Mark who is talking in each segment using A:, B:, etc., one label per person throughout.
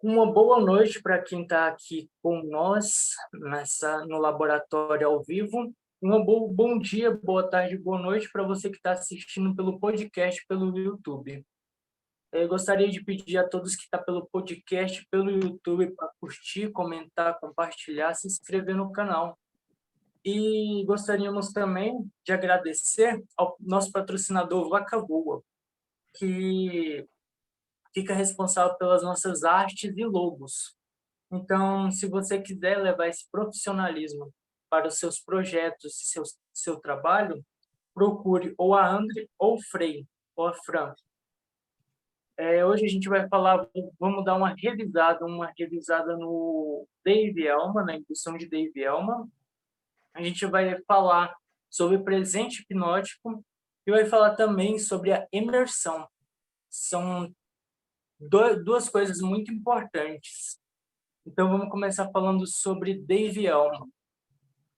A: Uma boa noite para quem está aqui com nós no laboratório ao vivo. Bom dia, boa tarde, boa noite para você que está assistindo pelo podcast pelo YouTube. Eu gostaria de pedir a todos que estão pelo podcast, pelo YouTube, para curtir, comentar, compartilhar, se inscrever no canal. E gostaríamos também de agradecer ao nosso patrocinador Vaca Voa, que fica responsável pelas nossas artes e logos. Então, se você quiser levar esse profissionalismo para os seus projetos, seu trabalho, procure ou a Andre ou o Frei, ou a Fran. Hoje a gente vai falar, vamos dar uma revisada no Dave Elman, na indução de Dave Elman. A gente vai falar sobre presente hipnótico e vai falar também sobre a imersão. São duas coisas muito importantes. Então, vamos começar falando sobre Dave Elman.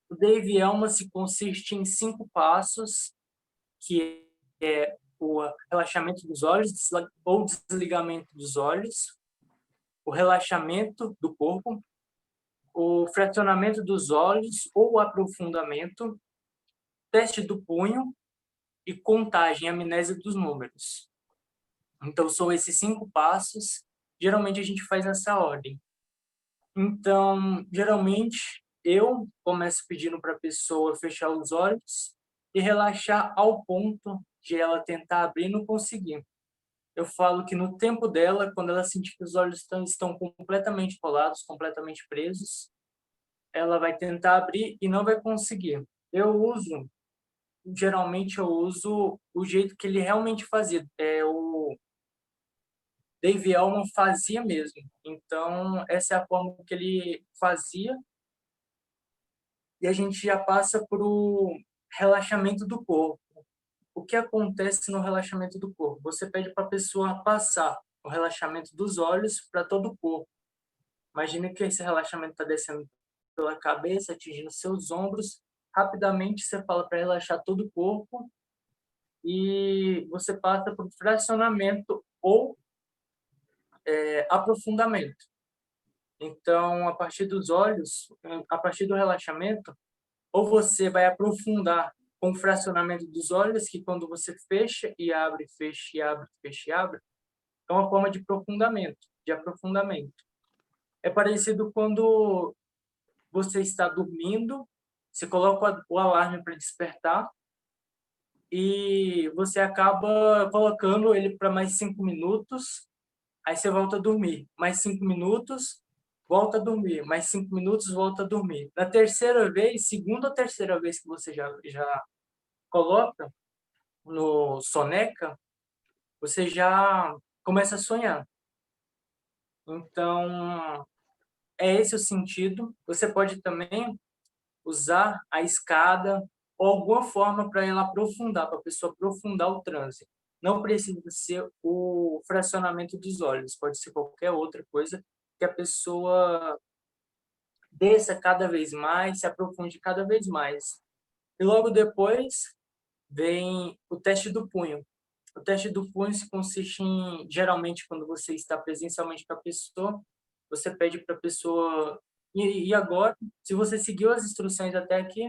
A: O Dave Elman se consiste em 5 passos, que é o relaxamento dos olhos ou desligamento dos olhos, o relaxamento do corpo, o fracionamento dos olhos ou aprofundamento, teste do punho e contagem, amnésia dos números. Então, são esses 5 passos. Geralmente, a gente faz nessa ordem. Então, geralmente, eu começo pedindo para a pessoa fechar os olhos e relaxar ao ponto de ela tentar abrir e não conseguir. Eu falo que no tempo dela, quando ela sentir que os olhos estão completamente colados, completamente presos, ela vai tentar abrir e não vai conseguir. Geralmente eu uso o jeito que ele realmente fazia. O Dave Elman fazia mesmo. Então, essa é a forma que ele fazia. E a gente já passa para o relaxamento do corpo. O que acontece no relaxamento do corpo? Você pede para a pessoa passar o relaxamento dos olhos para todo o corpo. Imagine que esse relaxamento está descendo pela cabeça, atingindo seus ombros. Rapidamente você fala para relaxar todo o corpo e você passa por fracionamento ou aprofundamento. Então, a partir dos olhos, a partir do relaxamento, ou você vai aprofundar com o fracionamento dos olhos, que quando você fecha e abre, fecha e abre, fecha e abre, é uma forma de aprofundamento, É parecido quando você está dormindo, você coloca o alarme para despertar e você acaba colocando ele para mais 5 minutos, aí você volta a dormir. Mais 5 minutos, volta a dormir. Mais 5 minutos, volta a dormir. Na terceira vez, segunda ou terceira vez que você já coloca no soneca, você já começa a sonhar. Então, é esse o sentido. Você pode também usar a escada ou alguma forma para ela aprofundar, para a pessoa aprofundar o transe. Não precisa ser o fracionamento dos olhos, pode ser qualquer outra coisa que a pessoa desça cada vez mais, se aprofunde cada vez mais. E logo depois vem o teste do punho. O teste do punho se consiste em, geralmente, quando você está presencialmente com a pessoa, você pede para a pessoa, e agora, se você seguiu as instruções até aqui,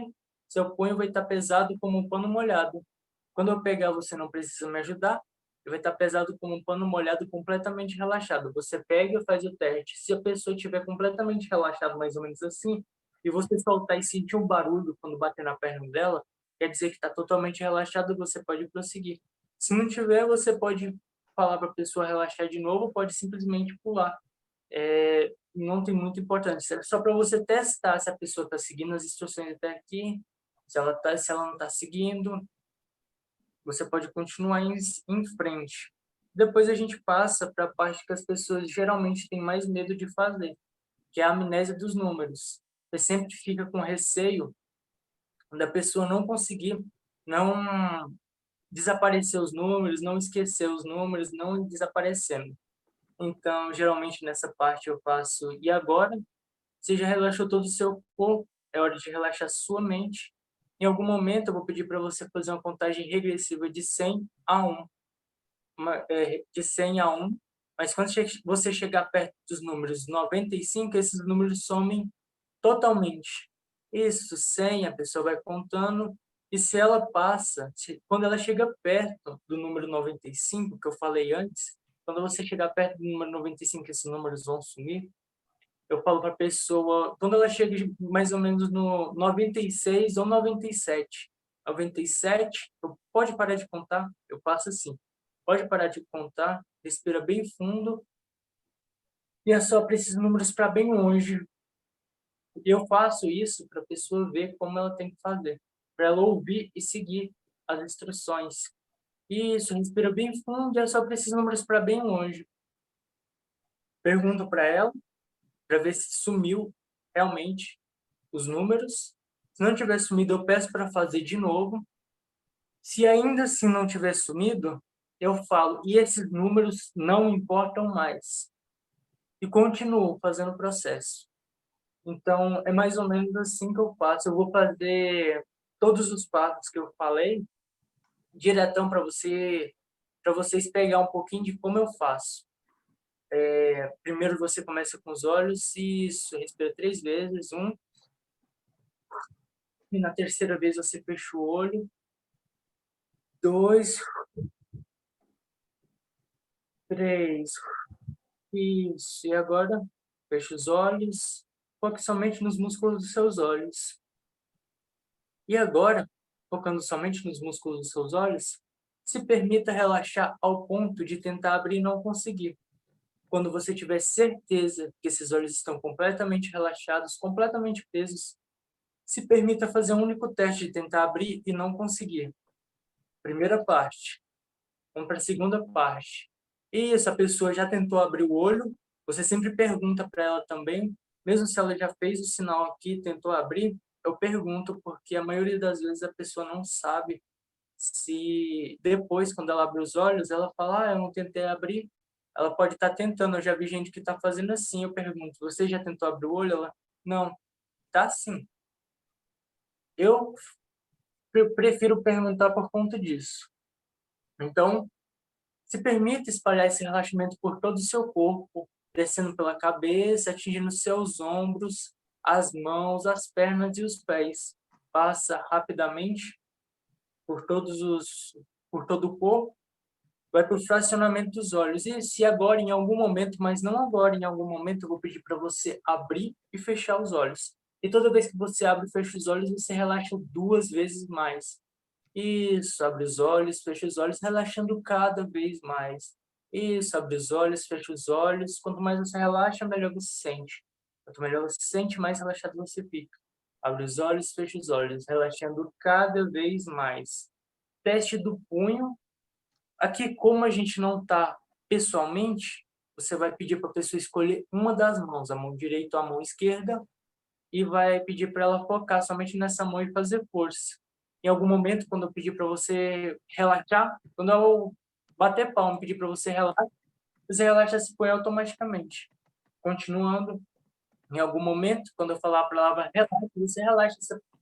A: seu punho vai estar pesado como um pano molhado. Quando eu pegar, você não precisa me ajudar, ele vai estar pesado como um pano molhado, completamente relaxado. Você pega e faz o teste. Se a pessoa estiver completamente relaxada, mais ou menos assim, e você soltar e sentir um barulho quando bater na perna dela, quer dizer que está totalmente relaxado e você pode prosseguir. Se não tiver, você pode falar para a pessoa relaxar de novo, pode simplesmente pular. Não tem muita importância. É só para você testar se a pessoa está seguindo as instruções até aqui, se ela não está seguindo, você pode continuar em frente. Depois a gente passa para a parte que as pessoas geralmente têm mais medo de fazer, que é a amnésia dos números. Você sempre fica com receio da pessoa não conseguir, não desaparecer os números, não esquecer os números, não desaparecendo. Então, geralmente nessa parte eu faço, e agora? Você já relaxou todo o seu corpo, é hora de relaxar sua mente. Em algum momento eu vou pedir para você fazer uma contagem regressiva de 100 a 1. De 100 a 1. Mas quando você chegar perto dos números 95, esses números somem totalmente. Isso, 100, a pessoa vai contando, e se ela passa, quando ela chega perto do número 95, que eu falei antes, quando você chegar perto do número 95, esses números vão sumir, eu falo para a pessoa, quando ela chega mais ou menos no 96 ou 97, 97, pode parar de contar, eu passo assim, pode parar de contar, respira bem fundo, e assopra esses números para bem longe. E eu faço isso para a pessoa ver como ela tem que fazer, para ela ouvir e seguir as instruções. Isso, respira bem fundo e assopra esses números para bem longe. Pergunto para ela, para ver se sumiu realmente os números. Se não tiver sumido, eu peço para fazer de novo. Se ainda assim não tiver sumido, eu falo, e esses números não importam mais. E continuo fazendo o processo. Então, é mais ou menos assim que eu faço. Eu vou fazer todos os passos que eu falei, diretão para vocês pegar um pouquinho de como eu faço. Primeiro você começa com os olhos, isso, respira 3 vezes, e na terceira vez você fecha o olho, 2, 3, isso, e agora fecha os olhos, foque somente nos músculos dos seus olhos. E agora, focando somente nos músculos dos seus olhos, se permita relaxar ao ponto de tentar abrir e não conseguir. Quando você tiver certeza que esses olhos estão completamente relaxados, completamente presos, se permita fazer um único teste de tentar abrir e não conseguir. Primeira parte. Vamos para a segunda parte. E essa pessoa já tentou abrir o olho, você sempre pergunta para ela também, mesmo se ela já fez o sinal aqui, tentou abrir, eu pergunto, porque a maioria das vezes a pessoa não sabe se depois, quando ela abre os olhos, ela fala, eu não tentei abrir, ela pode estar tentando, eu já vi gente que está fazendo assim, eu pergunto, você já tentou abrir o olho? Ela, não, tá sim. Eu prefiro perguntar por conta disso. Então, se permita espalhar esse relaxamento por todo o seu corpo, descendo pela cabeça, atingindo seus ombros, as mãos, as pernas e os pés. Passa rapidamente por por todo o corpo, vai para o fracionamento dos olhos. E se agora, em algum momento, mas não agora, em algum momento, eu vou pedir para você abrir e fechar os olhos. E toda vez que você abre e fecha os olhos, você relaxa 2 vezes mais. Isso, abre os olhos, fecha os olhos, relaxando cada vez mais. Isso, abre os olhos, fecha os olhos. Quanto mais você relaxa, melhor você se sente. Quanto melhor você se sente, mais relaxado você fica. Abre os olhos, fecha os olhos, relaxando cada vez mais. Teste do punho. Aqui, como a gente não está pessoalmente, você vai pedir para a pessoa escolher uma das mãos, a mão direita ou a mão esquerda, e vai pedir para ela focar somente nessa mão e fazer força. Em algum momento, quando eu pedir para você relaxar, quando eu bater palma e pedir para você relaxa esse punho automaticamente. Continuando, em algum momento, quando eu falar a palavra relaxa, você relaxa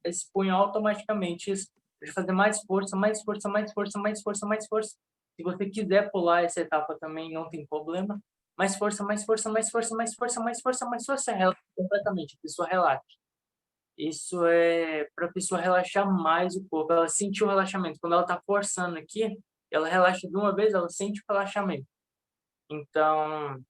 A: esse punho automaticamente. Isso. Pode fazer mais força, mais força, mais força, mais força, mais força. Se você quiser pular essa etapa também, não tem problema. Mais força, mais força, mais força, mais força, mais força, mais força. Relaxa completamente, a pessoa relaxa. Isso é para a pessoa relaxar mais o corpo, ela sentir o relaxamento. Quando ela está forçando aqui, ela relaxa de uma vez, ela sente o relaxamento. Então,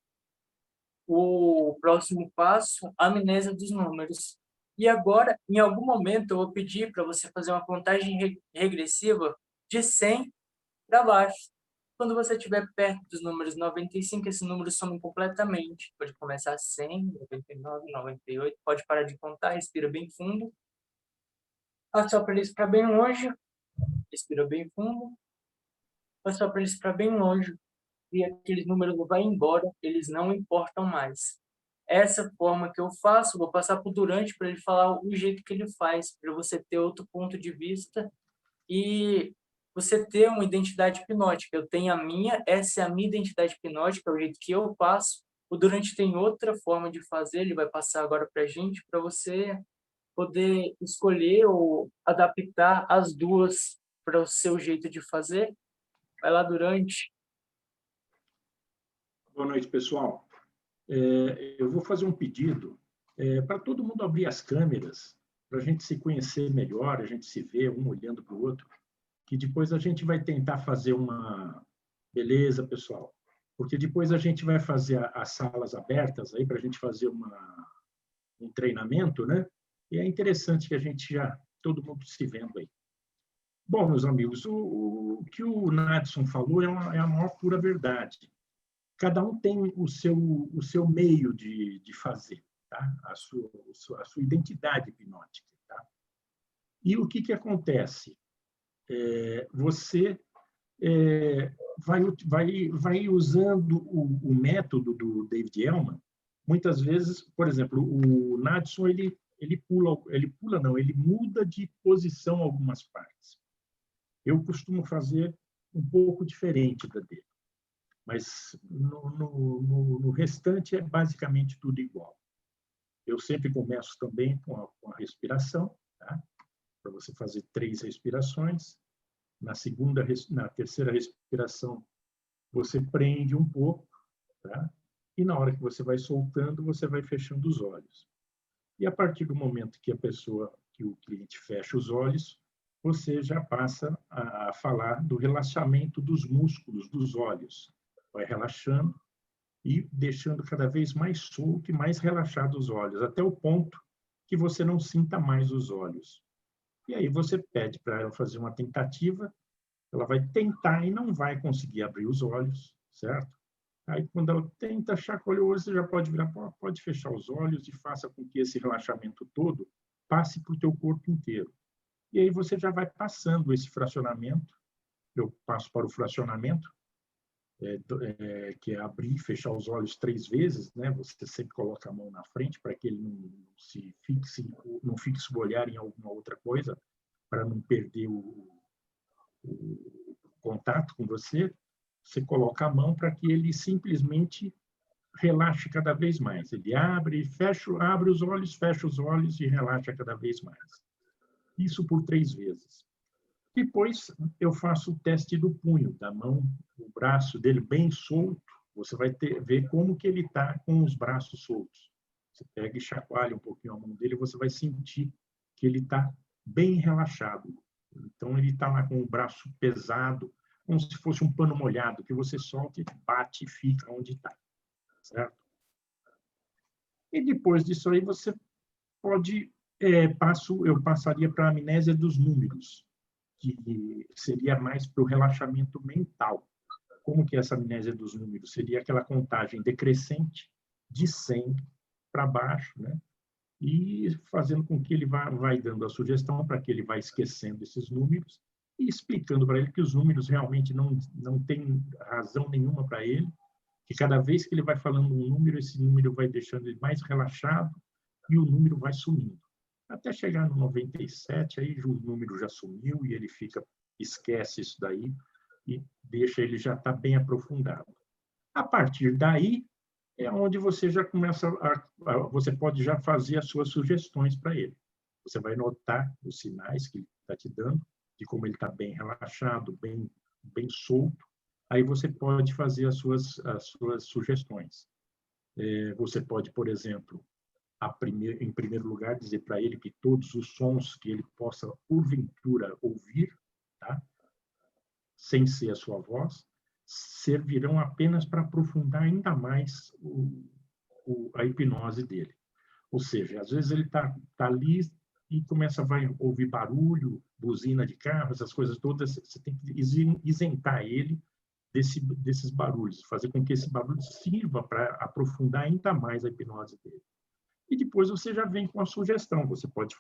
A: o próximo passo, a amnésia dos números. E agora, em algum momento, eu vou pedir para você fazer uma contagem regressiva de 100 para baixo. Quando você estiver perto dos números 95, esse número some completamente. Pode começar 100, 99, 98, pode parar de contar, respira bem fundo. Assopra eles para bem longe, respira bem fundo. Assopra eles para bem longe e aqueles números vão embora, eles não importam mais. Essa forma que eu faço, vou passar por Durante para ele falar o jeito que ele faz, para você ter outro ponto de vista e você ter uma identidade hipnótica. Eu tenho a minha, essa é a minha identidade hipnótica, é o jeito que eu faço. O Durante tem outra forma de fazer, ele vai passar agora para a gente, para você poder escolher ou adaptar as duas para o seu jeito de fazer. Vai lá, Durante.
B: Boa noite, pessoal. Eu vou fazer um pedido para todo mundo abrir as câmeras, para a gente se conhecer melhor, a gente se ver um olhando para o outro, que depois a gente vai tentar fazer uma... Beleza, pessoal? Porque depois a gente vai fazer as salas abertas aí para a gente fazer um treinamento, né? E é interessante que a gente já, todo mundo se vendo aí. Bom, meus amigos, o que o Nadson falou é a maior pura verdade. Cada um tem o seu meio de fazer, tá? A sua identidade hipnótica. Tá? E o que acontece? Você vai usando o método do David Ellman. Muitas vezes, por exemplo, o Nadson ele muda de posição algumas partes. Eu costumo fazer um pouco diferente da dele. Mas no restante é basicamente tudo igual. Eu sempre começo também com a respiração, tá? Para você fazer 3 respirações. Na terceira respiração, você prende um pouco, tá? E na hora que você vai soltando, você vai fechando os olhos. E a partir do momento que o cliente fecha os olhos, você já passa a falar do relaxamento dos músculos dos olhos. Vai relaxando e deixando cada vez mais solto e mais relaxado os olhos, até o ponto que você não sinta mais os olhos. E aí você pede para ela fazer uma tentativa, ela vai tentar e não vai conseguir abrir os olhos, certo? Aí, quando ela tenta, chacoalhou, você já pode virar, pode fechar os olhos e faça com que esse relaxamento todo passe para o teu corpo inteiro. E aí você já vai passando esse fracionamento, eu passo para o fracionamento, que é abrir e fechar os olhos 3 vezes, né? Você sempre coloca a mão na frente para que ele não fixe o olhar em alguma outra coisa, para não perder o contato com você. Você coloca a mão para que ele simplesmente relaxe cada vez mais. Ele abre os olhos, fecha os olhos e relaxa cada vez mais. Isso por 3 vezes. Depois, eu faço o teste do punho, da mão, o braço dele bem solto. Você vai ver como que ele está com os braços soltos. Você pega e chacoalha um pouquinho a mão dele, você vai sentir que ele está bem relaxado. Então, ele está lá com o braço pesado, como se fosse um pano molhado, que você solta e bate e fica onde está. Certo? E depois disso aí, você pode... eu passaria para a amnésia dos números, que seria mais para o relaxamento mental. Como que é essa amnésia dos números? Seria aquela contagem decrescente de 100 para baixo, né? E fazendo com que ele vai dando a sugestão para que ele vá esquecendo esses números e explicando para ele que os números realmente não têm razão nenhuma para ele, que cada vez que ele vai falando um número, esse número vai deixando ele mais relaxado e o número vai sumindo. Até chegar no 97, aí o número já sumiu e ele esquece isso daí e deixa ele já estar bem aprofundado. A partir daí é onde você já começa você pode já fazer as suas sugestões para ele. Você vai notar os sinais que ele está te dando, de como ele está bem relaxado, bem solto. Aí você pode fazer as suas sugestões. Você pode, por exemplo, em primeiro lugar, dizer para ele que todos os sons que ele possa, porventura, ouvir, tá? Sem ser a sua voz, servirão apenas para aprofundar ainda mais a hipnose dele. Ou seja, às vezes ele está ali e vai ouvir barulho, buzina de carro, essas coisas todas, você tem que isentar ele desses barulhos, fazer com que esse barulho sirva para aprofundar ainda mais a hipnose dele. E depois você já vem com a sugestão. Você pode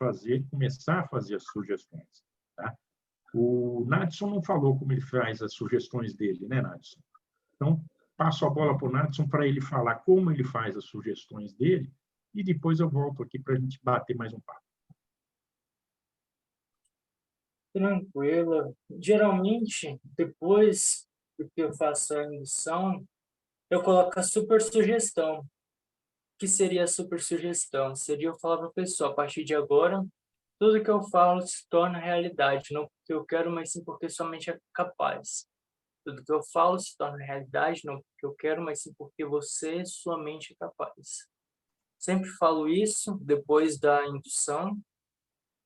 B: começar a fazer as sugestões. Tá? O Nadson não falou como ele faz as sugestões dele, né, Nadson? Então, passo a bola para o Nadson para ele falar como ele faz as sugestões dele e depois eu volto aqui para a gente bater mais um papo.
A: Tranquilo. Geralmente, depois que eu faço a indução, eu coloco a super sugestão. O que seria a super sugestão? Seria eu falar para a pessoa, a partir de agora, tudo que eu falo se torna realidade, não porque eu quero, mas sim porque somente é capaz. Tudo que eu falo se torna realidade, não porque eu quero, mas sim porque você, sua mente é capaz. Sempre falo isso depois da indução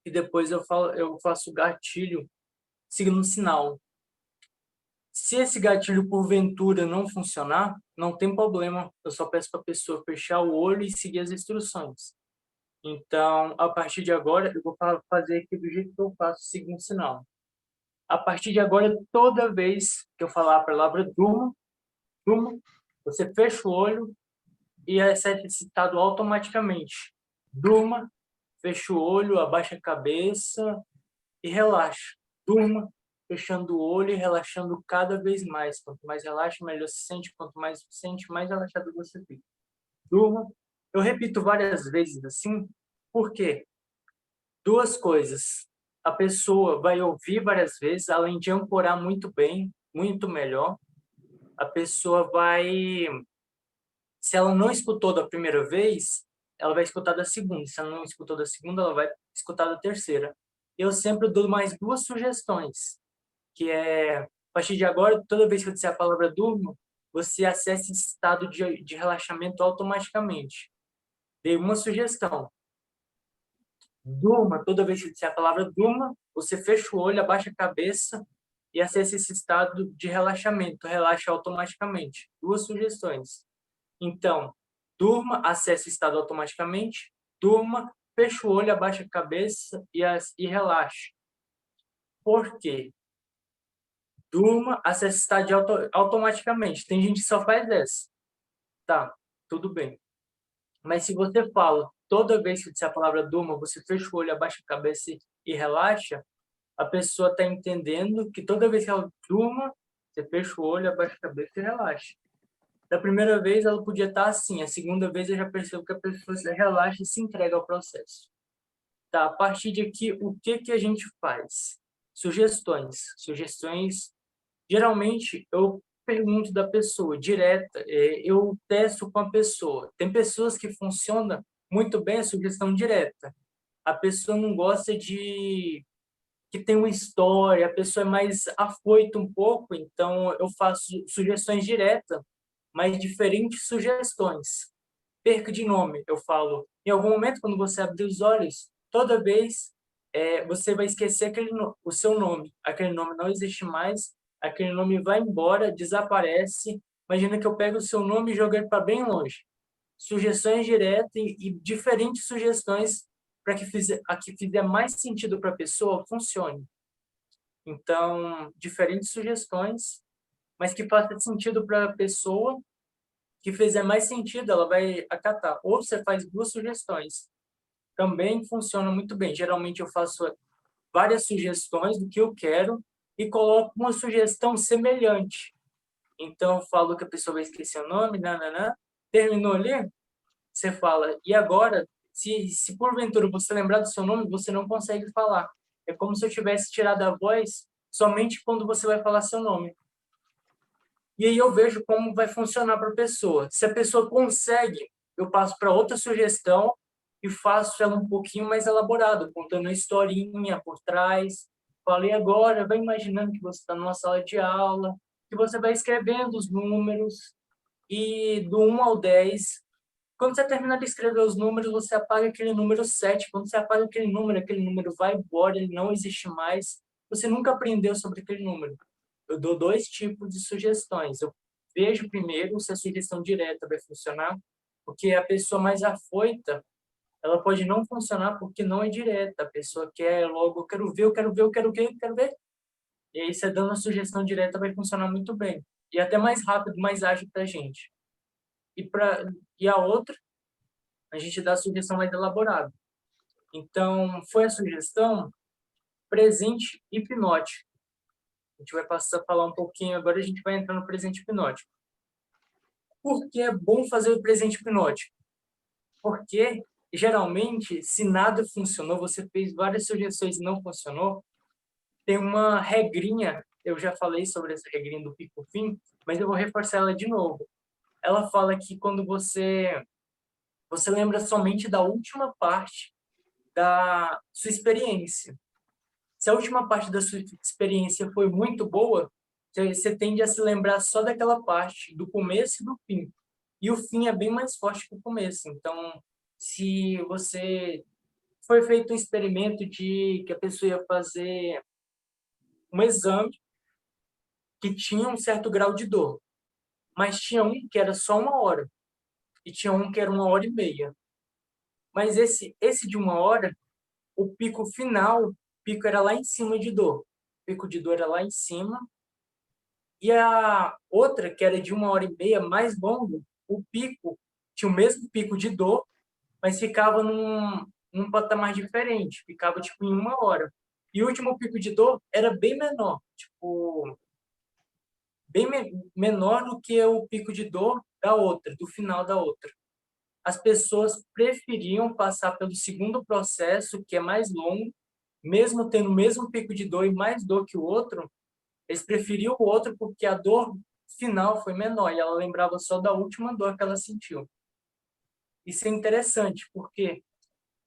A: e depois eu faço gatilho seguindo um sinal. Se esse gatilho porventura não funcionar, não tem problema. Eu só peço para a pessoa fechar o olho e seguir as instruções. Então, a partir de agora, eu vou fazer aqui do jeito que eu faço, seguindo o sinal. A partir de agora, toda vez que eu falar a palavra durma, durma, você fecha o olho e é citado automaticamente. Durma, fecha o olho, abaixa a cabeça e relaxa. Durma, fechando o olho e relaxando cada vez mais. Quanto mais relaxa, melhor se sente. Quanto mais se sente, mais relaxado você fica. Durma. Eu repito várias vezes assim, por quê? Duas coisas. A pessoa vai ouvir várias vezes, além de ancorar muito bem, muito melhor. A pessoa vai, se ela não escutou da primeira vez, ela vai escutar da segunda. Se ela não escutou da segunda, ela vai escutar da terceira. Eu sempre dou mais duas sugestões, que é, a partir de agora, toda vez que eu disser a palavra durmo, você acessa esse estado de relaxamento automaticamente. Dei uma sugestão. Durma, toda vez que disser a palavra durma, você fecha o olho, abaixa a cabeça e acessa esse estado de relaxamento, relaxa automaticamente. Duas sugestões. Então, durma, acessa o estado automaticamente, durma, fecha o olho, abaixa a cabeça e relaxa. Por quê? Durma, acessa o estado automaticamente. Tem gente que só faz essa. Tá, tudo bem. Mas se você fala, toda vez que disser a palavra durma, você fecha o olho, abaixa a cabeça e relaxa, a pessoa está entendendo que toda vez que ela durma, você fecha o olho, abaixa a cabeça e relaxa. Da primeira vez ela podia estar assim, a segunda vez eu já percebo que a pessoa se relaxa e se entrega ao processo. Tá, a partir de aqui, o que que a gente faz? Sugestões. Sugestões, geralmente eu pergunto da pessoa direta, eu testo com a pessoa. Tem pessoas que funcionam muito bem a sugestão direta. A pessoa não gosta de que tem uma história, a pessoa é mais afoita um pouco, então eu faço sugestões diretas, mas diferentes sugestões. Perca de nome, eu falo. Em algum momento, quando você abrir os olhos, toda vez você vai esquecer o seu nome. Aquele nome não existe mais, aquele nome vai embora, desaparece. Imagina que eu pego o seu nome e jogo ele para bem longe. Sugestões diretas e diferentes sugestões para que a que fizer mais sentido para a pessoa funcione. Então, diferentes sugestões, mas que faça sentido para a pessoa, que fizer mais sentido, ela vai acatar. Ou você faz duas sugestões. Também funciona muito bem. Geralmente eu faço várias sugestões do que eu quero e coloco uma sugestão semelhante. Então, eu falo que a pessoa vai esquecer o nome, nananã. Terminou ali, você fala, e agora, se porventura você lembrar do seu nome, você não consegue falar. É como se eu tivesse tirado a voz somente quando você vai falar seu nome. E aí eu vejo como vai funcionar para a pessoa. Se a pessoa consegue, eu passo para outra sugestão e faço ela um pouquinho mais elaborada, contando uma historinha por trás. Falei agora, vai imaginando que você está numa sala de aula, que você vai escrevendo os números e do 1 ao 10. Quando você terminar de escrever os números, você apaga aquele número 7. Quando você apaga aquele número vai embora, ele não existe mais. Você nunca aprendeu sobre aquele número. Eu dou dois tipos de sugestões. Eu vejo primeiro se a sugestão direta vai funcionar, porque a pessoa mais afoita, ela pode não funcionar porque não é direta. A pessoa quer logo, eu quero ver, eu quero ver, eu quero ver, eu quero ver. E aí, você dando a sugestão direta, vai funcionar muito bem. E até mais rápido, mais ágil para a gente. E a outra, a gente dá a sugestão mais elaborada. Então, foi a sugestão presente hipnótico. A gente vai passar a falar um pouquinho, agora a gente vai entrar no presente hipnótico. Por que é bom fazer o presente hipnótico? Porque, geralmente, se nada funcionou, você fez várias sugestões e não funcionou, tem uma regrinha, eu já falei sobre essa regrinha do pico-fim, mas eu vou reforçar ela de novo. Ela fala que quando você lembra somente da última parte da sua experiência. Se a última parte da sua experiência foi muito boa, você tende a se lembrar só daquela parte, do começo e do fim. E o fim é bem mais forte que o começo. Então, se você foi feito um experimento de que a pessoa ia fazer um exame que tinha um certo grau de dor, mas tinha um que era só 1 hora e tinha um que era 1 hora e meia. Mas esse de 1 hora, o pico final, o pico era lá em cima de dor. O pico de dor era lá em cima. E a outra, que era de 1 hora e meia, mais longo, o pico tinha o mesmo pico de dor, mas ficava num patamar diferente. Ficava, tipo, em 1 hora. E o último pico de dor era bem menor. Tipo, bem menor do que o pico de dor da outra, do final da outra. As pessoas preferiam passar pelo segundo processo, que é mais longo, mesmo tendo o mesmo pico de dor e mais dor que o outro, eles preferiam o outro porque a dor final foi menor e ela lembrava só da última dor que ela sentiu. Isso é interessante, porque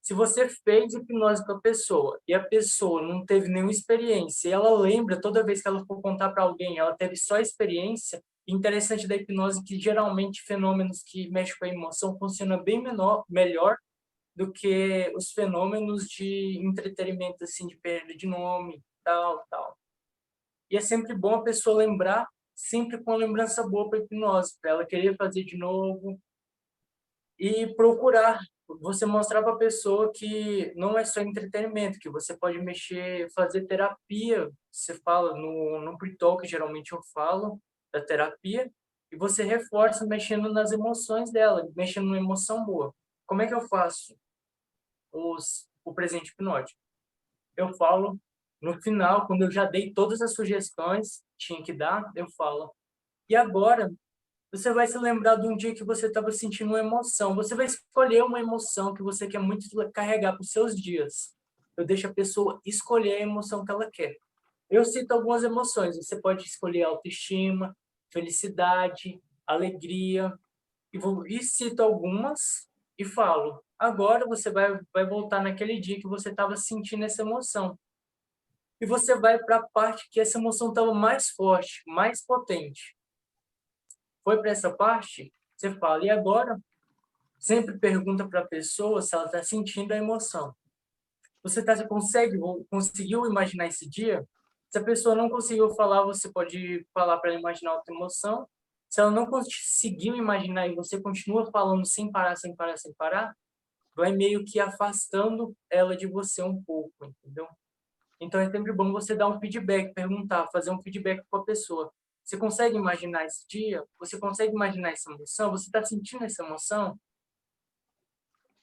A: se você fez hipnose com a pessoa e a pessoa não teve nenhuma experiência e ela lembra toda vez que ela for contar para alguém, ela teve só experiência, interessante da hipnose é que geralmente fenômenos que mexem com a emoção funcionam bem melhor do que os fenômenos de entretenimento, assim, de perda de nome, tal, tal. E é sempre bom a pessoa lembrar, sempre com uma lembrança boa para a hipnose, para ela querer fazer de novo e procurar. Você mostrar para a pessoa que não é só entretenimento, que você pode mexer, fazer terapia. Você fala no pre-talk, geralmente eu falo da terapia, e você reforça mexendo nas emoções dela, mexendo numa emoção boa. Como é que eu faço o presente hipnótico? Eu falo no final, quando eu já dei todas as sugestões que tinha que dar, eu falo. E agora, você vai se lembrar de um dia que você estava sentindo uma emoção. Você vai escolher uma emoção que você quer muito carregar para os seus dias. Eu deixo a pessoa escolher a emoção que ela quer. Eu cito algumas emoções. Você pode escolher autoestima, felicidade, alegria. E cito algumas e falo. Agora você vai voltar naquele dia que você estava sentindo essa emoção. E você vai para a parte que essa emoção estava mais forte, mais potente. Foi para essa parte, você fala, e agora? Sempre pergunta para a pessoa se ela está sentindo a emoção. Conseguiu imaginar esse dia? Se a pessoa não conseguiu falar, você pode falar para ela imaginar outra emoção. Se ela não conseguiu imaginar e você continua falando sem parar, sem parar, sem parar, vai meio que afastando ela de você um pouco, entendeu? Então é sempre bom você dar um feedback, perguntar, fazer um feedback com a pessoa. Você consegue imaginar esse dia? Você consegue imaginar essa emoção? Você está sentindo essa emoção?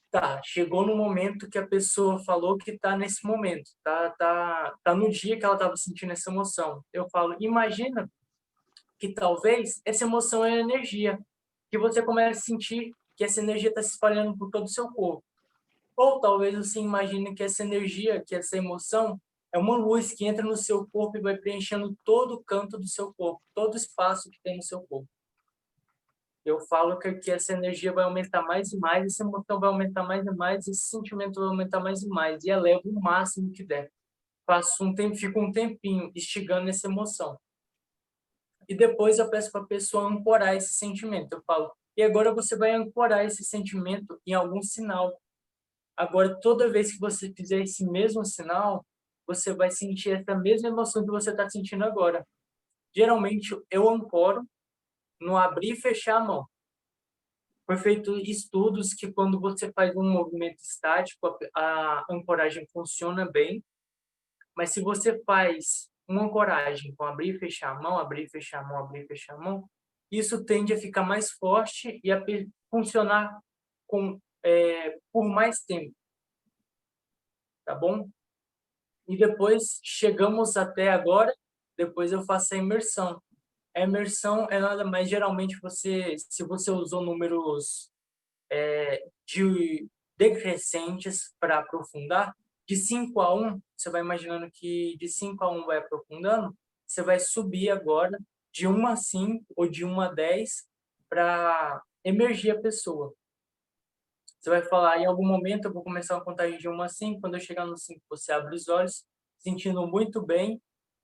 A: Tá, chegou no momento que a pessoa falou que está nesse momento, tá no dia que ela estava sentindo essa emoção. Eu falo, imagina que talvez essa emoção é energia, que você começa a sentir que essa energia está se espalhando por todo o seu corpo. Ou talvez você imagine que essa energia, que essa emoção, é uma luz que entra no seu corpo e vai preenchendo todo o canto do seu corpo, todo o espaço que tem no seu corpo. Eu falo que essa energia vai aumentar mais e mais, essa emoção vai aumentar mais e mais, esse sentimento vai aumentar mais e mais, e eleva o máximo que der. Passo um tempo, fico um tempinho instigando essa emoção. E depois eu peço para a pessoa ancorar esse sentimento. Eu falo, e agora você vai ancorar esse sentimento em algum sinal. Agora, toda vez que você fizer esse mesmo sinal, você vai sentir essa mesma emoção que você está sentindo agora. Geralmente, eu ancoro no abrir e fechar a mão. Foi feito estudos que quando você faz um movimento estático, a ancoragem funciona bem, mas se você faz uma ancoragem com abrir e fechar a mão, abrir e fechar a mão, abrir e fechar a mão, isso tende a ficar mais forte e a funcionar por mais tempo, tá bom? E depois chegamos até agora, depois eu faço a imersão. A imersão é nada mais, geralmente, se você usou números de decrescentes para aprofundar, de 5 a 1, você vai imaginando que de 5 a 1 vai aprofundando, você vai subir agora de 1 a 5 ou de 1 a 10 para emergir a pessoa. Você vai falar, em algum momento eu vou começar uma contagem de 1 a 5, quando eu chegar no 5, você abre os olhos, sentindo muito bem,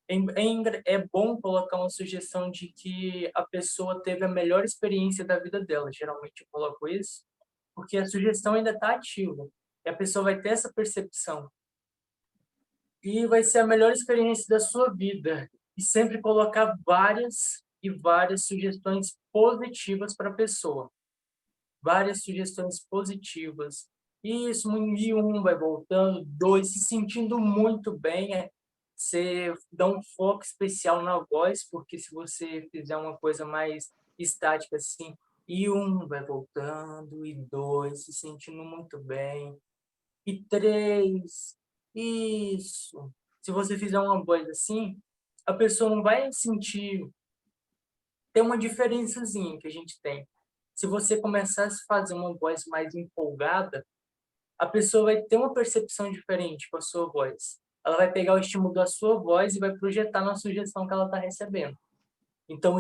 A: É bom colocar uma sugestão de que a pessoa teve a melhor experiência da vida dela. Geralmente eu coloco isso, porque a sugestão ainda está ativa. E a pessoa vai ter essa percepção. E vai ser a melhor experiência da sua vida. E sempre colocar várias e várias sugestões positivas para a pessoa. Várias sugestões positivas. Isso, e vai voltando, 2, se sentindo muito bem. Você dá um foco especial na voz, porque se você fizer uma coisa mais estática assim, e vai voltando, e 2, se sentindo muito bem, e 3, isso. Se você fizer uma voz assim, a pessoa não vai sentir. Tem uma diferençazinha que a gente tem. Se você começar a fazer uma voz mais empolgada, a pessoa vai ter uma percepção diferente com a sua voz. Ela vai pegar o estímulo da sua voz e vai projetar na sugestão que ela está recebendo. Então,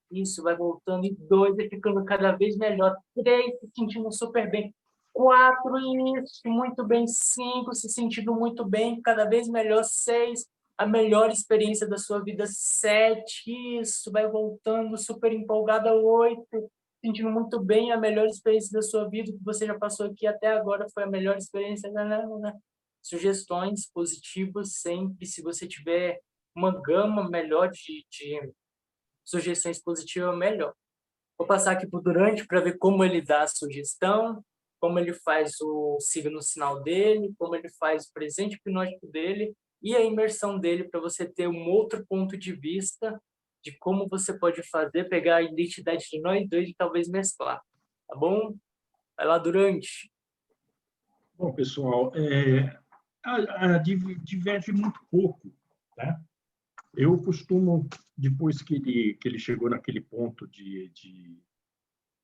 A: isso vai voltando, e 2, vai ficando cada vez melhor, 3, se sentindo super bem, 4, isso, muito bem, 5, se sentindo muito bem, cada vez melhor, 6, a melhor experiência da sua vida, 7, isso, vai voltando, super empolgada, 8, sentindo muito bem, a melhor experiência da sua vida, que você já passou aqui até agora foi a melhor experiência, né? Sugestões positivas sempre, se você tiver uma gama melhor de sugestões positivas, melhor. Vou passar aqui por Durante para ver como ele dá a sugestão, como ele faz o signo sinal dele, como ele faz o presente hipnótico dele e a imersão dele, para você ter um outro ponto de vista de como você pode fazer, pegar a identidade de nós dois e talvez mesclar. Tá bom? Vai lá, Durante.
B: Bom, pessoal, diverge muito pouco, tá? Eu costumo, depois que ele chegou naquele ponto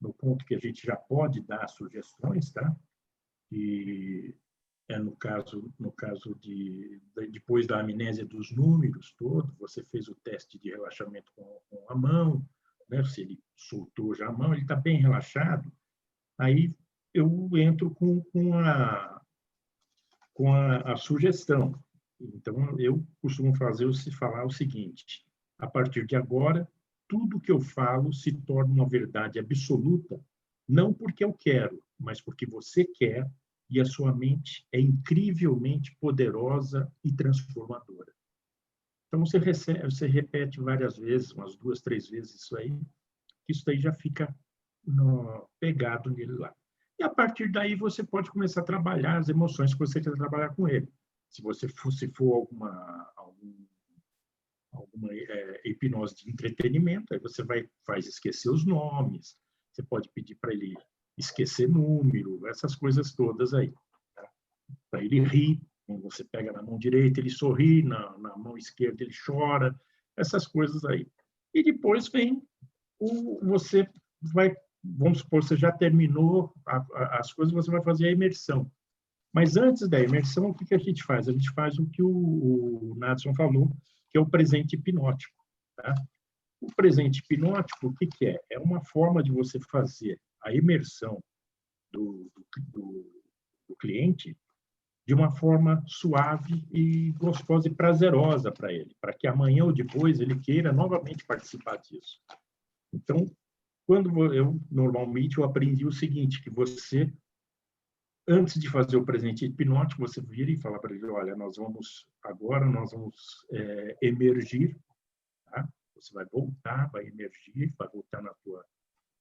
B: no ponto que a gente já pode dar sugestões, tá? E no caso depois da amnésia dos números todo, você fez o teste de relaxamento com a mão, né? Se ele soltou já a mão, ele está bem relaxado. Aí eu entro com a sugestão. Então, eu costumo falar o seguinte: a partir de agora, tudo que eu falo se torna uma verdade absoluta, não porque eu quero, mas porque você quer, e a sua mente é incrivelmente poderosa e transformadora. Então, você repete várias vezes, umas 2, 3 vezes isso aí, que isso aí já fica pegado nele lá. E a partir daí você pode começar a trabalhar as emoções que você quer trabalhar com ele. Se for alguma hipnose de entretenimento, aí você faz esquecer os nomes, você pode pedir para ele esquecer número, essas coisas todas aí. Tá? Para ele rir, quando você pega na mão direita, ele sorri, na mão esquerda ele chora, essas coisas aí. E depois você vai, vamos supor, você já terminou as coisas, você vai fazer a imersão. Mas antes da imersão, o que a gente faz? A gente faz o que o Nadson falou, que é o presente hipnótico. Tá? O presente hipnótico, o que é? É uma forma de você fazer a imersão do cliente de uma forma suave e gostosa e prazerosa para ele, para que amanhã ou depois ele queira novamente participar disso. Então, normalmente eu aprendi o seguinte, que você, antes de fazer o presente hipnótico, você vira e fala para ele: olha, nós vamos emergir, tá? Você vai emergir, vai voltar na tua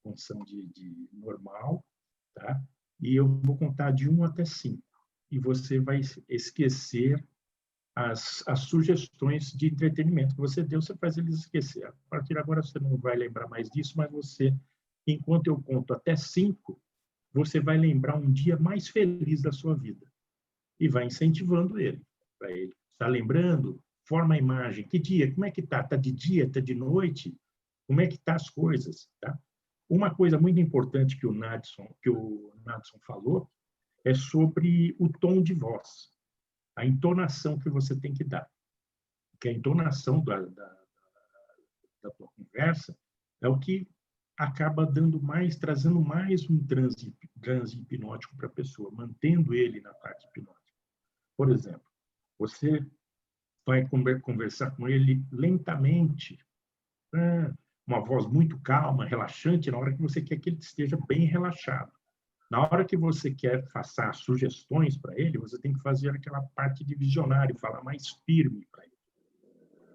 B: condição de normal, tá? E eu vou contar de 1 até 5. E você vai esquecer as sugestões de entretenimento que você deu, você faz eles esquecer. A partir de agora você não vai lembrar mais disso, mas você, enquanto eu conto até 5, você vai lembrar um dia mais feliz da sua vida. E vai incentivando ele. Para ele estar lembrando, forma a imagem. Que dia? Como é que está? Está de dia? Está de noite? Como é que estão as coisas? Tá? Uma coisa muito importante que o Nadson falou é sobre o tom de voz, a entonação que você tem que dar. Porque a entonação da tua conversa é o que acaba trazendo mais um transe hipnótico para a pessoa, mantendo ele na parte hipnótica. Por exemplo, você vai conversar com ele lentamente, né? Uma voz muito calma, relaxante, na hora que você quer que ele esteja bem relaxado. Na hora que você quer passar sugestões para ele, você tem que fazer aquela parte de visionário, falar mais firme para ele,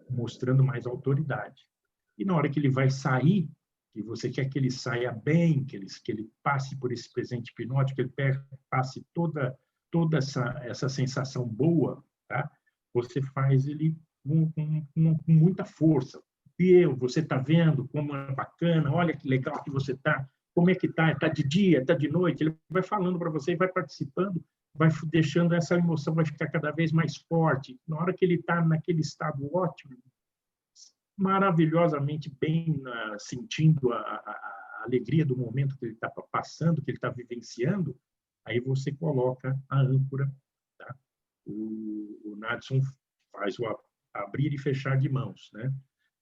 B: mostrando mais autoridade. E na hora que ele vai sair, que você quer que ele saia bem, que ele passe por esse presente hipnótico, que ele passe toda essa sensação boa, tá? Você faz ele com muita força. Você está vendo como é bacana, olha que legal que você está, como é que está? Está de dia, está de noite? Ele vai falando para você, vai participando, vai deixando essa emoção, vai ficar cada vez mais forte. Na hora que ele está naquele estado ótimo, maravilhosamente bem, sentindo a alegria do momento que ele está passando, que ele está vivenciando, aí você coloca a âncora. Tá? O Nadson faz o abrir e fechar de mãos. Né?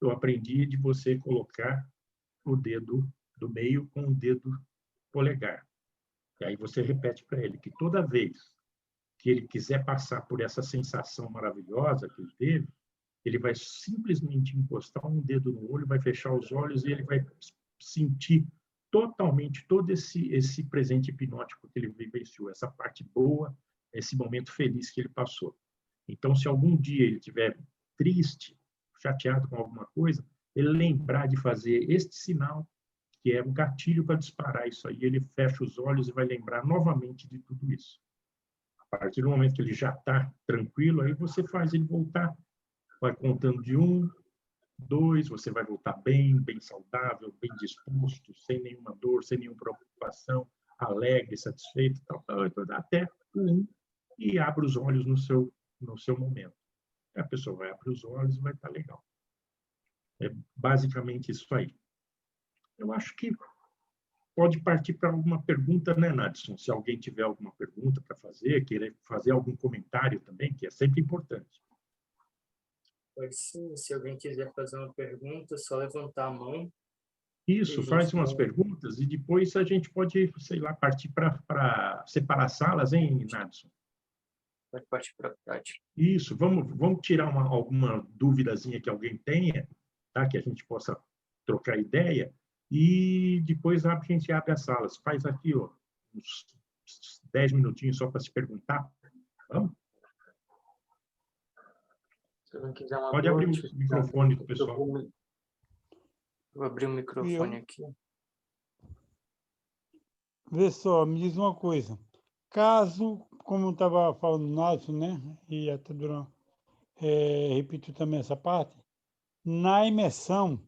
B: Eu aprendi de você colocar o dedo do meio com o dedo polegar. E aí você repete para ele que toda vez que ele quiser passar por essa sensação maravilhosa que ele teve, ele vai simplesmente encostar um dedo no olho, vai fechar os olhos e ele vai sentir totalmente todo esse presente hipnótico que ele vivenciou, essa parte boa, esse momento feliz que ele passou. Então, se algum dia ele estiver triste, chateado com alguma coisa, ele lembrar de fazer este sinal, que é um gatilho para disparar isso aí, ele fecha os olhos e vai lembrar novamente de tudo isso. A partir do momento que ele já está tranquilo, aí você faz ele voltar, vai contando de 1, 2, você vai voltar bem saudável, bem disposto, sem nenhuma dor, sem nenhuma preocupação, alegre, satisfeito, até o 1, e abre os olhos no seu momento. A pessoa vai abrir os olhos e vai estar legal. É basicamente isso aí. Eu acho que pode partir para alguma pergunta, né, Nadson? Se alguém tiver alguma pergunta para fazer, querer fazer algum comentário também, que é sempre importante.
A: Pode sim, se alguém quiser fazer uma pergunta, é só levantar a mão.
B: Isso, faz umas perguntas e depois a gente pode, sei lá, partir para separar salas, hein, Nadson?
A: Pode partir para a prática.
B: Isso, vamos tirar alguma duvidazinha que alguém tenha, tá? Que a gente possa trocar ideia, e depois a gente abre as salas. Faz aqui, ó, uns 10 minutinhos só para se perguntar. Vamos?
A: Se alguém quiser uma
B: Pode abrir o microfone do pessoal.
A: Vou abrir o microfone aqui.
C: Vê só, me diz uma coisa. Caso, como eu estava falando no Nadson, né? E até durante, repito também essa parte, na imersão,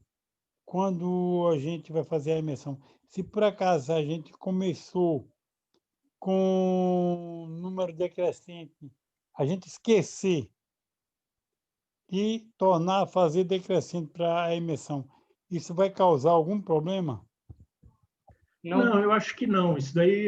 C: quando a gente vai fazer a imersão, se por acaso a gente começou com número decrescente, a gente esquecer e tornar a fazer decrescente para a imersão, isso vai causar algum problema?
B: Não, eu acho que não. Isso daí,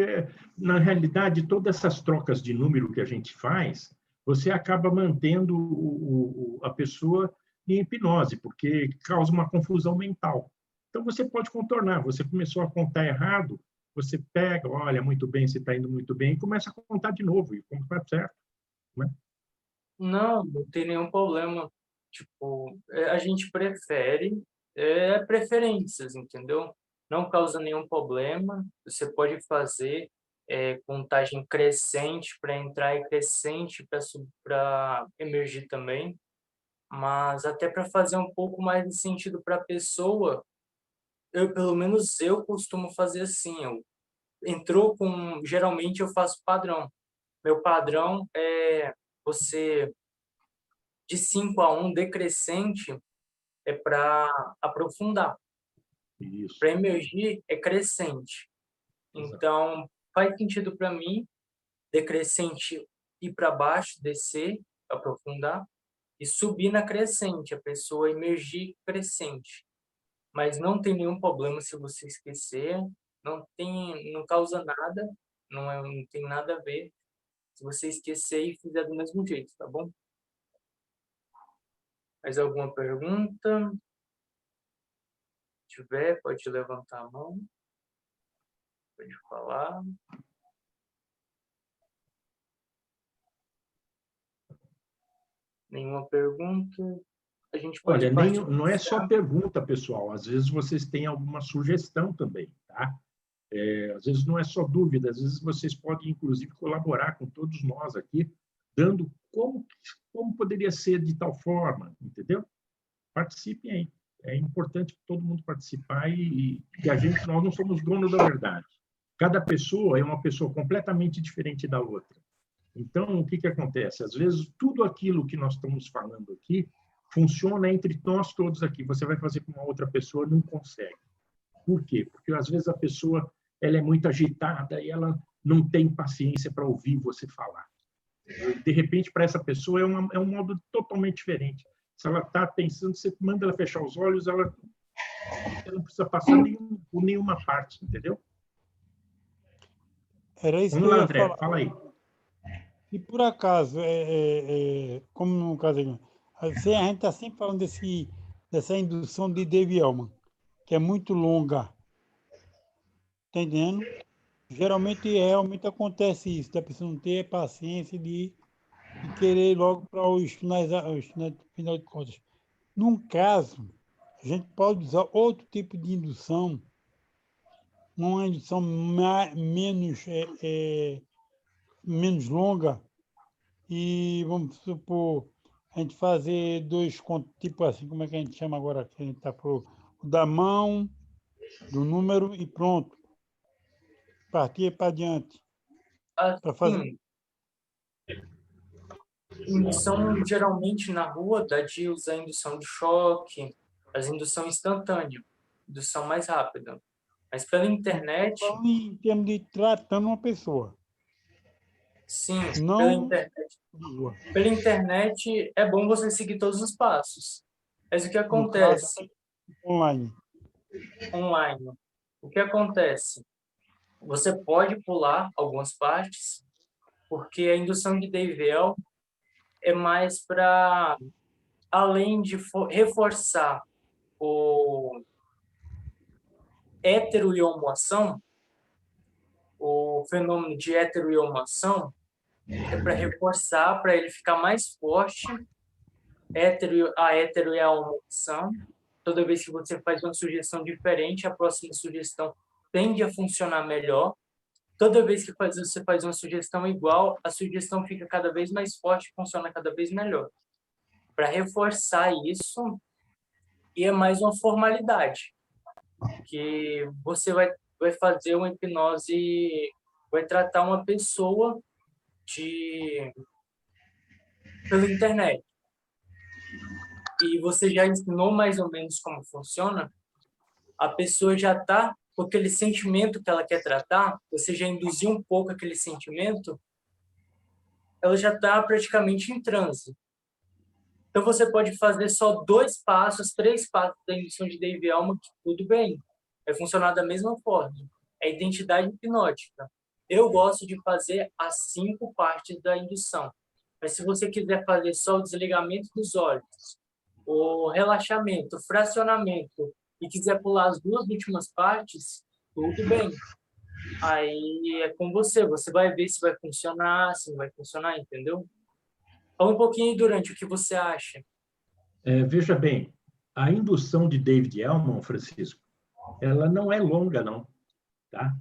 B: na realidade, todas essas trocas de número que a gente faz, você acaba mantendo a pessoa em hipnose, porque causa uma confusão mental. Então, você pode contornar. Você começou a contar errado, você pega, olha, muito bem, você está indo muito bem, e começa a contar de novo, e conta certo. Né?
A: Não tem nenhum problema. Tipo, a gente prefere preferências, entendeu? Não causa nenhum problema. Você pode fazer contagem crescente para entrar e crescente para emergir também. Mas até para fazer um pouco mais de sentido para a pessoa, pelo menos eu costumo fazer assim. Geralmente eu faço padrão. Meu padrão é você de 5 a 1 decrescente é para aprofundar.
B: Isso.
A: Para emergir é crescente.
B: Exato.
A: Então, faz sentido para mim decrescente ir para baixo, descer, aprofundar, e subir na crescente, a pessoa emergir crescente. Mas não tem nenhum problema se você esquecer, não causa nada, não tem nada a ver se você esquecer e fizer do mesmo jeito, tá bom? Mais alguma pergunta? Se tiver, pode levantar a mão. Pode falar. Nenhuma pergunta? A gente pode
B: Olha,
A: partir.
B: não é só pergunta, pessoal. Às vezes vocês têm alguma sugestão também, tá? Às vezes não é só dúvida, às vezes vocês podem, inclusive, colaborar com todos nós aqui, dando como poderia ser de tal forma, entendeu? Participem aí. É importante todo mundo participar e nós não somos donos da verdade. Cada pessoa é uma pessoa completamente diferente da outra. Então, o que acontece? Às vezes, tudo aquilo que nós estamos falando aqui funciona entre nós todos aqui. Você vai fazer com uma outra pessoa, não consegue. Por quê? Porque, às vezes, a pessoa ela é muito agitada e ela não tem paciência para ouvir você falar. De repente, para essa pessoa, é um modo totalmente diferente. Se ela está pensando, você manda ela fechar os olhos, você não precisa passar por nenhuma parte, entendeu?
C: Era isso que
B: Vamos
C: eu
B: lá,
C: ia
B: André,
C: falar.
B: fala aí.
C: E por acaso, como no caso aqui, assim, a gente está sempre falando dessa indução de Dave Elman, que é muito longa. Tá entendendo? Geralmente, realmente acontece isso, da pessoa não ter paciência de querer ir logo para os finais, final de contas. Num caso, a gente pode usar outro tipo de indução, uma indução menos longa, e vamos supor, a gente fazer dois contos, tipo assim, como é que a gente chama agora? Que a gente está falando, o da mão, do número e pronto. Partir para diante. Para fazer.
A: Assim, indução geralmente na rua dá de usar indução de choque, as indução instantânea, indução mais rápida. Mas pela internet,
C: Falando em termos de tratando uma pessoa,
A: sim,
C: não.
A: pela internet é bom você seguir todos os passos. Mas o que
C: No caso,
A: acontece
C: online.
A: online? O que acontece? Você pode pular algumas partes, porque a indução de Dave é mais para, além de reforçar o heteroiomação, o fenômeno de heteroiomação, é para reforçar, para ele ficar mais forte, a heteroiomação. Toda vez que você faz uma sugestão diferente, a próxima sugestão tende a funcionar melhor. Toda vez que você faz uma sugestão igual, a sugestão fica cada vez mais forte, funciona cada vez melhor. Para reforçar isso, e é mais uma formalidade, que você vai fazer uma hipnose, vai tratar uma pessoa pela internet. E você já ensinou mais ou menos como funciona, a pessoa já está com aquele sentimento que ela quer tratar, você já induziu um pouco aquele sentimento, ela já está praticamente em transe. Então, você pode fazer só 2 passos, 3 passos da indução de Dave Elman, que tudo bem. Vai funcionar da mesma forma. É identidade hipnótica. Eu gosto de fazer as 5 partes da indução. Mas se você quiser fazer só o desligamento dos olhos, o relaxamento, o fracionamento, e quiser pular as 2 últimas partes, tudo bem. Aí é com você. Você vai ver se vai funcionar, se não vai funcionar, entendeu? Fala um pouquinho durante o que você acha.
B: Veja bem, a indução de David Elman, Francisco, ela não é longa, não. Tá?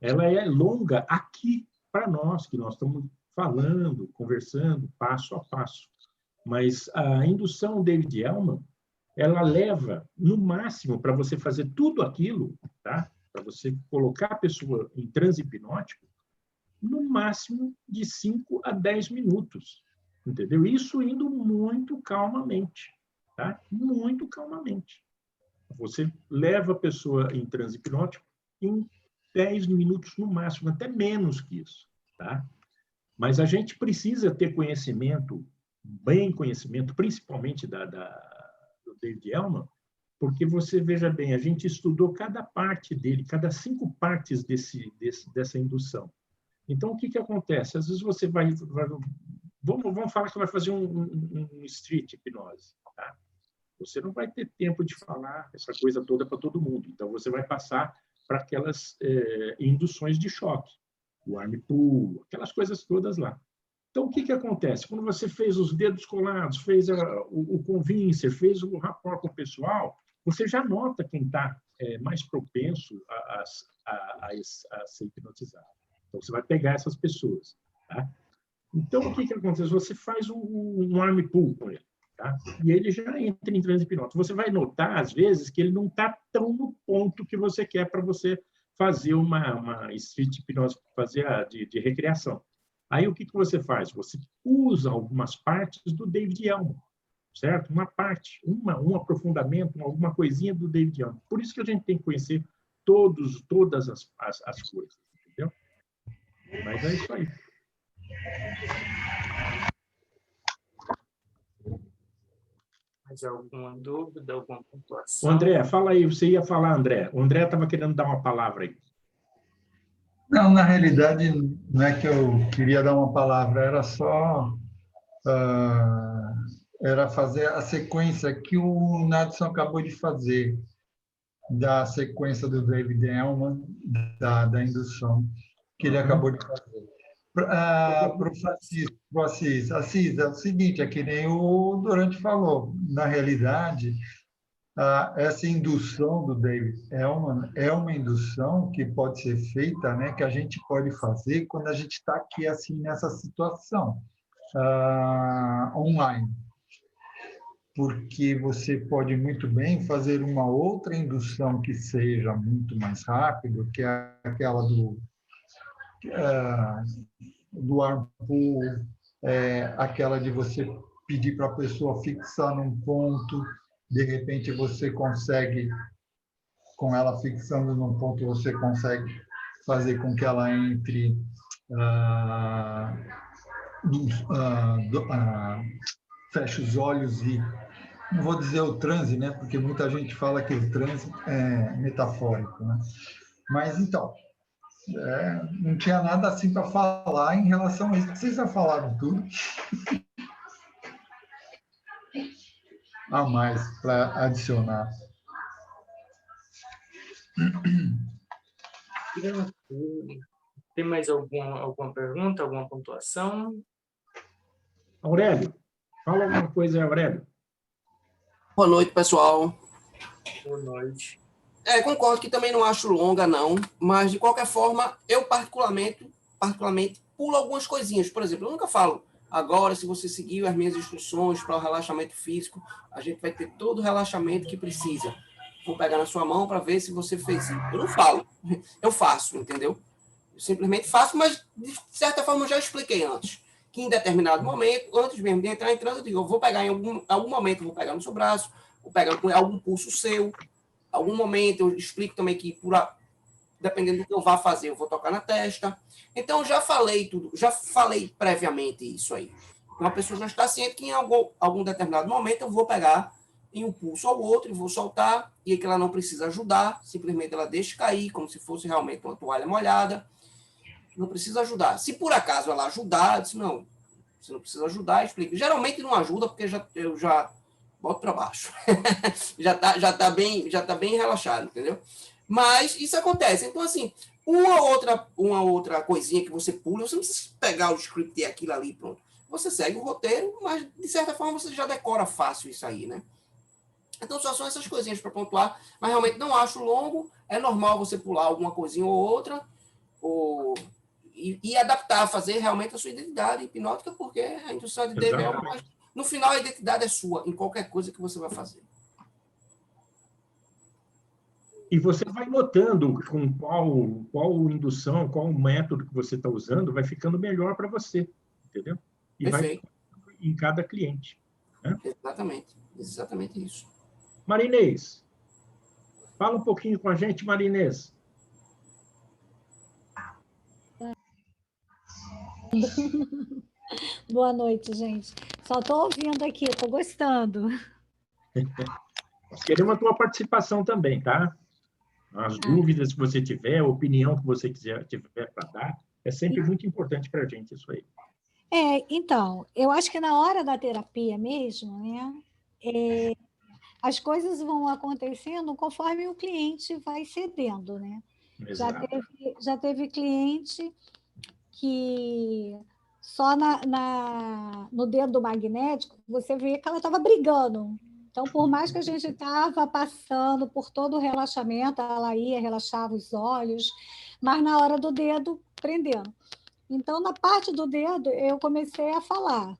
B: Ela é longa aqui para nós, que nós estamos falando, conversando, passo a passo. Mas a indução David Elman, ela leva, no máximo, para você fazer tudo aquilo, tá? Para você colocar a pessoa em transe hipnótico, no máximo de 5 a 10 minutos. Entendeu? Isso indo muito calmamente. Tá? Muito calmamente. Você leva a pessoa em transe hipnótico em 10 minutos no máximo, até menos que isso. Tá? Mas a gente precisa ter conhecimento, bem conhecimento, principalmente do David Elman, porque você, veja bem, a gente estudou cada parte dele, cada 5 partes dessa indução. Então, o que acontece? Às vezes você vamos falar que vai fazer um street hipnose. Tá? Você não vai ter tempo de falar essa coisa toda para todo mundo. Então, você vai passar para aquelas induções de choque, o arm pull, aquelas coisas todas lá. Então, o que, que acontece? Quando você fez os dedos colados, fez o convincer, fez o rapport com o pessoal, você já nota quem está mais propenso a ser hipnotizado. Então, você vai pegar essas pessoas. Tá? Então, o que, que acontece? Você faz um arm pull com ele. Tá? E ele já entra em transe hipnótico. Você vai notar, às vezes, que ele não está tão no ponto que você quer para você fazer uma street hipnose, fazer de recreação. Aí, o que, que você faz? Você usa algumas partes do David Elman, certo? Uma parte, um aprofundamento, alguma coisinha do David Elman. Por isso que a gente tem que conhecer todas as coisas, entendeu? Mas é isso aí.
A: Mais alguma dúvida, alguma
B: O
A: pontuação?
B: André, fala aí, você ia falar, André. O André estava querendo dar uma palavra aí.
D: Não, na realidade, não é que eu queria dar uma palavra, era só era fazer a sequência que o Nadson acabou de fazer, da sequência do David Elman, da indução, que ele acabou de fazer. Para o Assis, é o seguinte, é que nem o Durante falou, na realidade, essa indução do David Elman é uma indução que pode ser feita, né, que a gente pode fazer quando a gente está aqui assim nessa situação online, porque você pode muito bem fazer uma outra indução que seja muito mais rápido, que é aquela do arm pull, aquela de você pedir para a pessoa fixar num ponto, de repente você consegue, com ela fixando num ponto, você consegue fazer com que ela entre feche os olhos e, não vou dizer o transe, né? Porque muita gente fala que o transe é metafórico, né? Mas, então, não tinha nada assim para falar em relação a isso. Vocês já falaram tudo. A mais para adicionar.
A: Tem mais alguma pergunta, alguma pontuação?
B: Aurélio, fala alguma coisa, Aurélio.
E: Boa noite, pessoal.
A: Boa noite.
E: Concordo que também não acho longa, não, mas, de qualquer forma, eu particularmente pulo algumas coisinhas. Por exemplo, eu nunca falo, agora, se você seguir as minhas instruções para o relaxamento físico, a gente vai ter todo o relaxamento que precisa. Vou pegar na sua mão para ver se você fez isso. Eu não falo, eu faço, entendeu? Eu simplesmente faço, mas, de certa forma, eu já expliquei antes, que em determinado momento, antes mesmo de entrar em transe, eu digo, eu vou pegar em algum momento, eu vou pegar no seu braço, vou pegar com algum pulso seu, algum momento eu explico também que, dependendo do que eu vá fazer, eu vou tocar na testa. Então, já falei previamente isso aí. Então, a pessoa já está ciente que em algum determinado momento eu vou pegar em um pulso ou outro e vou soltar, e que ela não precisa ajudar, simplesmente ela deixa cair, como se fosse realmente uma toalha molhada. Não precisa ajudar. Se por acaso ela ajudar, eu disse, não, você não precisa ajudar, explica. Geralmente não ajuda, porque eu já boto para baixo. já tá bem relaxado, entendeu? Mas isso acontece. Então, assim, uma outra coisinha que você pula, você não precisa pegar o script e aquilo ali, pronto. Você segue o roteiro, mas, de certa forma, você já decora fácil isso aí, né? Então, só são essas coisinhas para pontuar, mas realmente não acho longo. É normal você pular alguma coisinha ou outra, e adaptar, fazer realmente a sua identidade hipnótica, porque a indução de David Elman, mas no final a identidade é sua, em qualquer coisa que você vai fazer.
B: E você vai notando com qual indução, qual método que você está usando, vai ficando melhor para você, entendeu? E
E: Perfeito.
B: vai em cada cliente. Né?
E: Exatamente isso.
B: Marinês, fala um pouquinho com a gente, Marinês.
F: Boa noite, gente. Só estou ouvindo aqui, estou gostando.
B: Nós queremos a tua participação também, tá? As dúvidas que você tiver, a opinião que você tiver para dar, é sempre muito importante para a gente isso aí.
F: Então, eu acho que na hora da terapia mesmo, né, as coisas vão acontecendo conforme o cliente vai cedendo, né?
B: Exato.
F: Já teve cliente que só no dedo magnético, você vê que ela estava brigando. Então, por mais que a gente estava passando por todo o relaxamento, ela ia, relaxava os olhos, mas na hora do dedo, prendendo. Então, na parte do dedo, eu comecei a falar.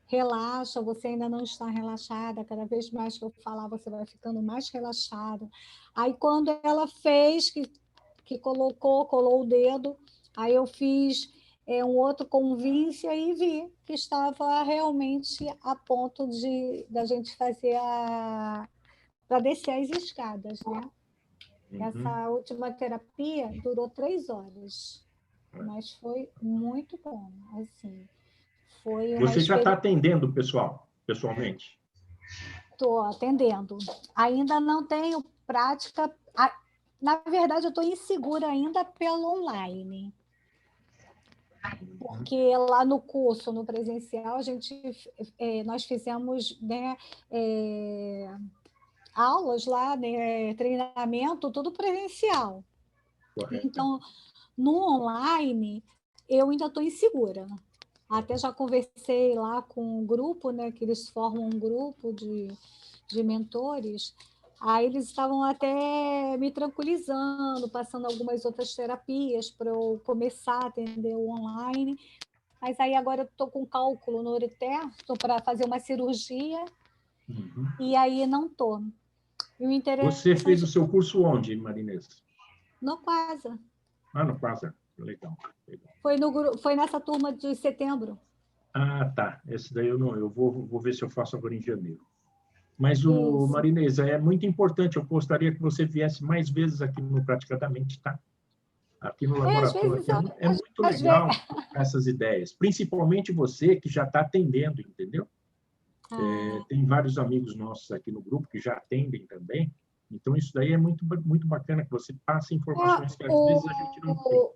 F: Relaxa, você ainda não está relaxada, cada vez mais que eu falar, você vai ficando mais relaxada. Aí, quando ela fez, que colou o dedo, aí eu fiz um outro convince e vi que estava realmente a ponto da gente fazer para descer as escadas, né? Essa última terapia durou 3 horas, mas foi muito bom, assim. Foi uma
B: Você já está
F: experiência.
B: atendendo o pessoal, pessoalmente?
F: Estou atendendo. Ainda não tenho prática. Na verdade, eu estou insegura ainda pelo online. Porque lá no curso, no presencial, nós fizemos, né, aulas lá, né, treinamento, tudo presencial.
B: Correto.
F: Então, no online, eu ainda estou insegura. Até já conversei lá com um grupo, né, que eles formam um grupo de mentores. Aí eles estavam até me tranquilizando, passando algumas outras terapias para eu começar a atender o online. Mas aí agora eu estou com cálculo no ureter, estou para fazer uma cirurgia, e aí não estou. E o
B: Você fez o
F: interessante,
B: seu curso onde, Marinês?
F: no Quasa.
B: Ah, no Quasar. Legal.
F: Foi nessa turma de setembro.
B: Ah, tá. Esse daí eu não. Eu vou ver se eu faço agora em janeiro. Mas o
F: Isso.
B: Marinês, é muito importante. Eu gostaria que você viesse mais vezes aqui no Praticadamente, tá? Aqui no
F: Às
B: laboratório.
F: vezes,
B: É muito
F: às vezes...
B: legal essas ideias, principalmente você que já está atendendo, entendeu? Tem vários amigos nossos aqui no grupo que já atendem também. Então, isso daí é muito, muito bacana, que você passe informações que às vezes a gente não tem.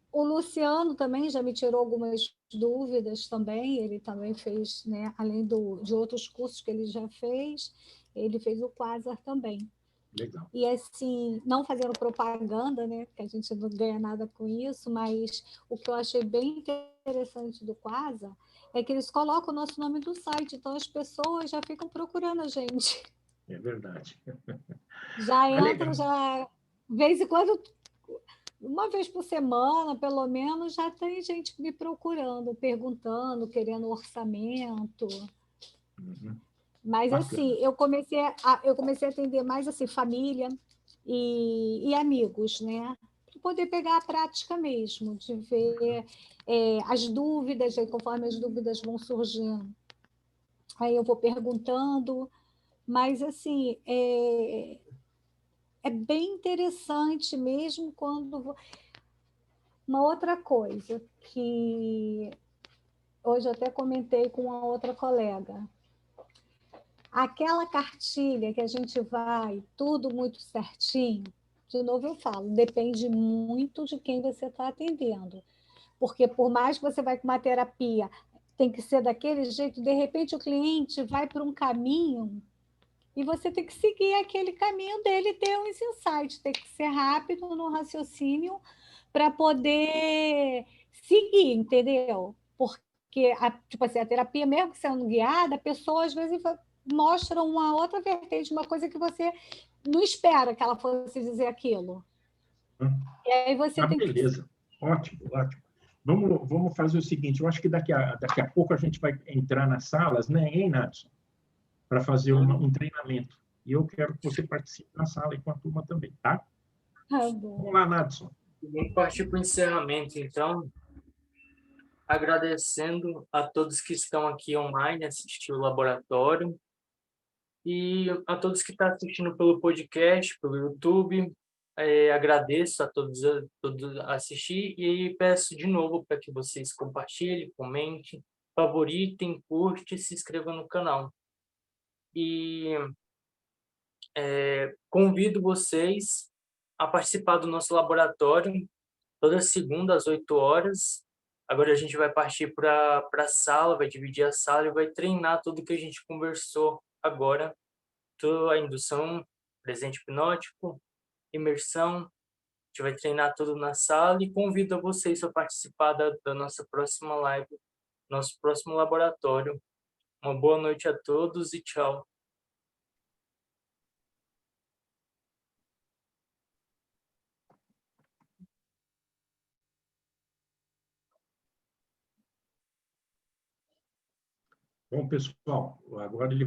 F: O Luciano também já me tirou algumas dúvidas também. Ele também fez, né, além de outros cursos que ele já fez, ele fez o Quasar também.
B: Legal.
F: E assim, não fazendo propaganda, né, que a gente não ganha nada com isso, mas o que eu achei bem interessante do Quasar é que eles colocam o nosso nome do site, então as pessoas já ficam procurando a gente.
B: É verdade.
F: Já
B: Legal.
F: entram, já... De vez em quando, uma vez por semana, pelo menos, já tem gente me procurando, perguntando, querendo orçamento. Mas, assim,
B: Bacana.
F: eu comecei a atender mais, assim, família e amigos, né? Para poder pegar a prática mesmo, de ver as dúvidas, aí, conforme as dúvidas vão surgindo. Aí eu vou perguntando, mas, assim, é bem interessante mesmo quando... Uma outra coisa que hoje eu até comentei com uma outra colega. Aquela cartilha que a gente vai, tudo muito certinho, de novo eu falo, depende muito de quem você está atendendo. Porque por mais que você vai com uma terapia, tem que ser daquele jeito, de repente o cliente vai por um caminho e você tem que seguir aquele caminho dele, ter uns insights, tem que ser rápido no raciocínio para poder seguir, entendeu? Porque tipo assim, a terapia, mesmo sendo guiada, a pessoa às vezes mostra uma outra vertente, uma coisa que você não espera que ela fosse dizer aquilo. E aí você
B: Ah,
F: tem que...
B: beleza. Ótimo, ótimo. Vamos fazer o seguinte, eu acho que daqui a pouco a gente vai entrar nas salas, né, hein, Nadson? Para fazer um treinamento. E eu quero que você participe na sala e com a turma também, tá?
F: Tá bom.
B: Vamos lá, Nadson.
A: Vamos partir para o encerramento, então, agradecendo a todos que estão aqui online, assistir o laboratório, e a todos que estão assistindo pelo podcast, pelo YouTube. Agradeço a todos assistir e peço de novo para que vocês compartilhem, comentem, favoritem, curtem e se inscrevam no canal. E convido vocês a participar do nosso laboratório toda segunda às 8 horas. Agora a gente vai partir para a sala, vai dividir a sala e vai treinar tudo que a gente conversou agora. Toda a indução, presente hipnótico, imersão, gente vai treinar tudo na sala e convido vocês a participar da nossa próxima live, nosso próximo laboratório. Uma boa noite a todos e tchau.
B: Bom, pessoal, agora ele